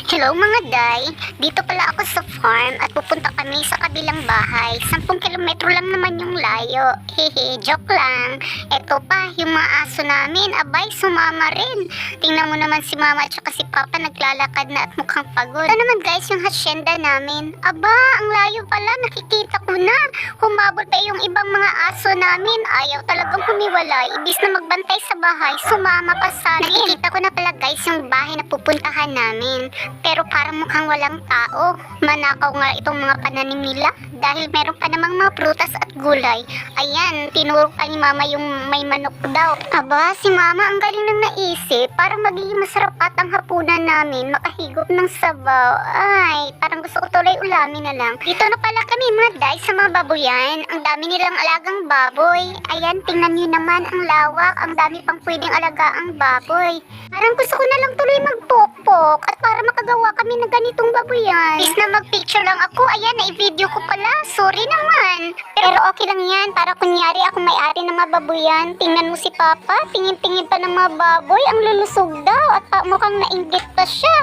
Hello mga day, dito pala ako sa farm at pupunta kami sa kabilang bahay. 10 kilometro lang naman yung layo. Hehe, joke lang. Eto pa, yung mga aso namin, abay, sumama rin. Tingnan mo naman si mama at saka si papa naglalakad na at mukhang pagod. Ito naman guys, yung hacienda namin. Aba, ang layo pala, nakikita ko na. Humabol pa yung ibang mga aso namin. Ayaw talagang humiwalay. Ibis na magbantay sa bahay, sumama pa sa amin. Nakikita ko na pala guys yung bahay na pupuntahan namin. Pero parang mukhang walang tao. Manakaw nga itong mga pananim nila dahil meron pa namang mga prutas at gulay. Ayan, tinuro pa ni mama yung may manok daw. Aba, si mama ang galing nang naisip. Parang magiging masarap at ang hapunan namin. Makahigop ng sabaw. Ay, parang gusto ko tuloy ulamin na lang. Dito na pala kami mga day sa mga baboyan. Ang dami nilang alagang baboy. Ayan, tingnan nyo naman ang lawak. Ang dami pang pwedeng alagaang baboy. Parang gusto ko na lang tuloy magpokpok at para makagawa kami ng ganitong baboyan. Is na mag-picture lang ako. Ayan, na-video ko pala. Sorry naman. Pero okay lang yan. Para kunyari ako may-ari ng mga baboyan. Tingnan mo si Papa. Tingin-tingin pa ng mga baboy. Ang lulusog daw. At mukhang nainggit pa siya.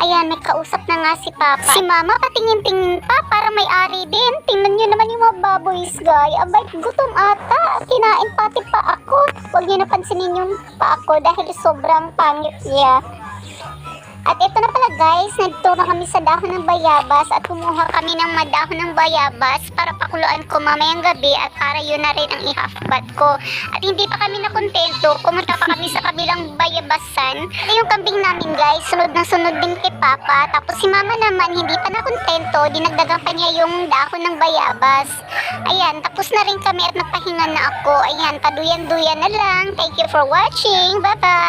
Ayan, may kausap na nga si Papa. Si Mama patingin-tingin pa para may-ari din. Tingnan nyo naman yung mga baboys, guy. Abay, gutom ata. Kinain pati pa ako. Huwag nyo napansinin yung pa ako dahil sobrang pangit niya. At ito na pala guys, nagturo kami sa dahon ng bayabas at kumuha kami ng madahon ng bayabas para pakuluan ko mamayang gabi at para yun na rin ang i-half-bat ko. At hindi pa kami nakontento, pumunta pa kami sa kabilang bayabasan. At yung kambing namin guys, sunod na sunod din kay Papa. Tapos si Mama naman, hindi pa nakontento, dinagdagan pa niya yung dahon ng bayabas. Ayan, tapos na rin kami at napahinga na ako. Ayan, paduyan-duyan na lang. Thank you for watching. Bye-bye!